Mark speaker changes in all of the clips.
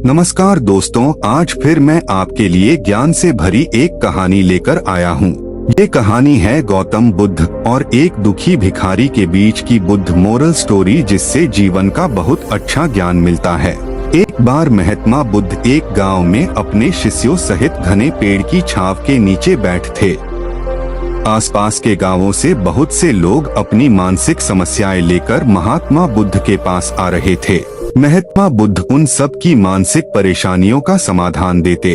Speaker 1: नमस्कार दोस्तों, आज फिर मैं आपके लिए ज्ञान से भरी एक कहानी लेकर आया हूँ। ये कहानी है गौतम बुद्ध और एक दुखी भिखारी के बीच की बुद्ध मोरल स्टोरी, जिससे जीवन का बहुत अच्छा ज्ञान मिलता है। एक बार महात्मा बुद्ध एक गांव में अपने शिष्यों सहित घने पेड़ की छांव के नीचे बैठे थे। आसपास के गांवों से बहुत से लोग अपनी मानसिक समस्याएं लेकर महात्मा बुद्ध के पास आ रहे थे। महात्मा बुद्ध उन सब की मानसिक परेशानियों का समाधान देते।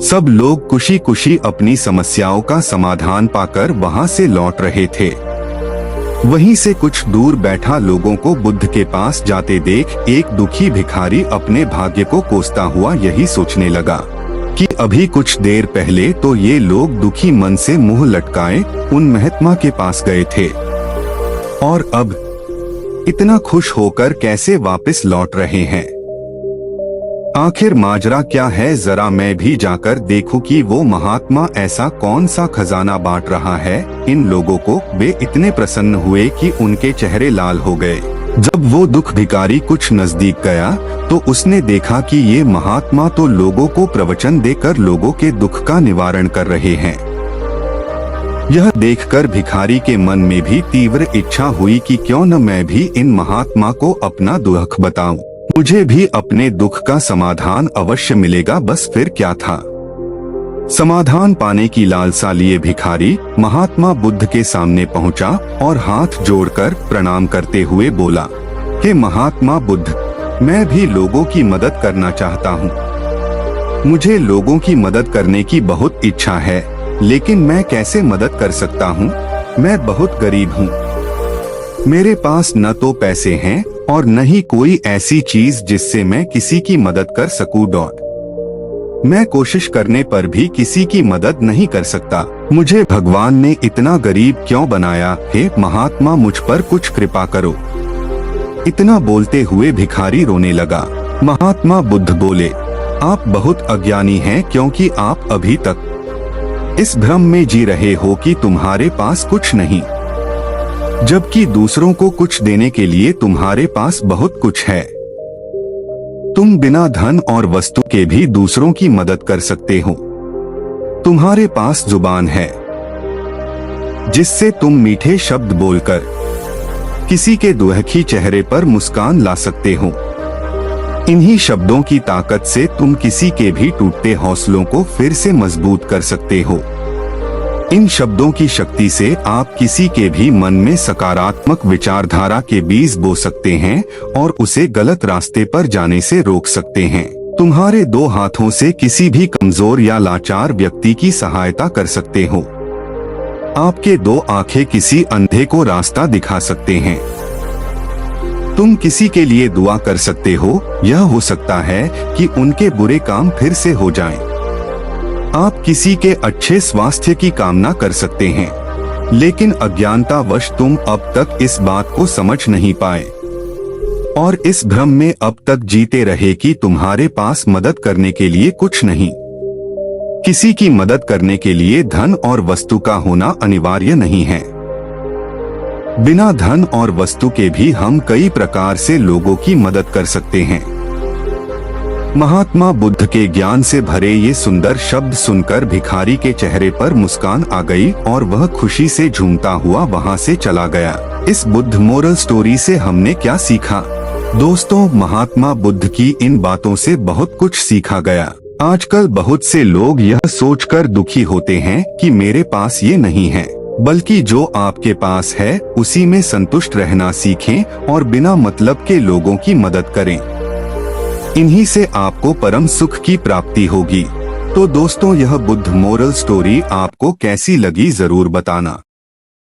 Speaker 1: सब लोग खुशी खुशी अपनी समस्याओं का समाधान पाकर वहां से लौट रहे थे। वहीं से कुछ दूर बैठा लोगों को बुद्ध के पास जाते देख एक दुखी भिखारी अपने भाग्य को कोसता हुआ यही सोचने लगा कि अभी कुछ देर पहले तो ये लोग दुखी मन से मुंह लटकाए उन महात्मा के पास गए थे, और अब इतना खुश होकर कैसे वापस लौट रहे हैं। आखिर माजरा क्या है, जरा मैं भी जाकर देखूं कि वो महात्मा ऐसा कौन सा खजाना बांट रहा है इन लोगों को। वे इतने प्रसन्न हुए कि उनके चेहरे लाल हो गए। जब वो दुख भिखारी कुछ नजदीक गया तो उसने देखा कि ये महात्मा तो लोगों को प्रवचन देकर लोगों के दुख का निवारण कर रहे हैं। यह देखकर भिखारी के मन में भी तीव्र इच्छा हुई कि क्यों न मैं भी इन महात्मा को अपना दुख बताऊं। मुझे भी अपने दुख का समाधान अवश्य मिलेगा। बस फिर क्या था, समाधान पाने की लालसा लिए भिखारी महात्मा बुद्ध के सामने पहुंचा और हाथ जोड़कर प्रणाम करते हुए बोला, हे महात्मा बुद्ध, मैं भी लोगों की मदद करना चाहता हूँ। मुझे लोगों की मदद करने की बहुत इच्छा है, लेकिन मैं कैसे मदद कर सकता हूँ? मैं बहुत गरीब हूँ। मेरे पास न तो पैसे हैं और न ही कोई ऐसी चीज जिससे मैं किसी की मदद कर सकूं। मैं कोशिश करने पर भी किसी की मदद नहीं कर सकता। मुझे भगवान ने इतना गरीब क्यों बनाया? हे महात्मा, मुझ पर कुछ कृपा करो। इतना बोलते हुए भिखारी रोने लगा। महात्मा बुद्ध बोले, आप बहुत अज्ञानी हैं, क्योंकि आप अभी तक इस भ्रम में जी रहे हो कि तुम्हारे पास कुछ नहीं, जबकि दूसरों को कुछ देने के लिए तुम्हारे पास बहुत कुछ है। तुम बिना धन और वस्तु के भी दूसरों की मदद कर सकते हो। तुम्हारे पास जुबान है जिससे तुम मीठे शब्द बोलकर किसी के दुखी चेहरे पर मुस्कान ला सकते हो। इन्हीं शब्दों की ताकत से तुम किसी के भी टूटते हौसलों को फिर से मजबूत कर सकते हो। इन शब्दों की शक्ति से आप किसी के भी मन में सकारात्मक विचारधारा के बीज बो सकते हैं और उसे गलत रास्ते पर जाने से रोक सकते हैं। तुम्हारे दो हाथों से किसी भी कमजोर या लाचार व्यक्ति की सहायता कर सकते हो। आपके दो आंखें किसी अंधे को रास्ता दिखा सकते हैं। तुम किसी के लिए दुआ कर सकते हो। यह हो सकता है कि उनके बुरे काम फिर से हो जाएं। आप किसी के अच्छे स्वास्थ्य की कामना कर सकते हैं, लेकिन अज्ञानतावश तुम अब तक इस बात को समझ नहीं पाए और इस भ्रम में अब तक जीते रहे कि तुम्हारे पास मदद करने के लिए कुछ नहीं। किसी की मदद करने के लिए धन और वस्तु का होना अनिवार्य नहीं है। बिना धन और वस्तु के भी हम कई प्रकार से लोगों की मदद कर सकते हैं। महात्मा बुद्ध के ज्ञान से भरे ये सुंदर शब्द सुनकर भिखारी के चेहरे पर मुस्कान आ गई और वह खुशी से झूमता हुआ वहां से चला गया। इस बुद्ध मोरल स्टोरी से हमने क्या सीखा? दोस्तों, महात्मा बुद्ध की इन बातों से बहुत कुछ सीखा गया। आजकल बहुत से लोग यह सोचकर दुखी होते हैं कि मेरे पास ये नहीं है, बल्कि जो आपके पास है उसी में संतुष्ट रहना सीखें और बिना मतलब के लोगों की मदद करें। इन्हीं से आपको परम सुख की प्राप्ति होगी। तो दोस्तों, यह बुद्ध मोरल स्टोरी आपको कैसी लगी जरूर बताना।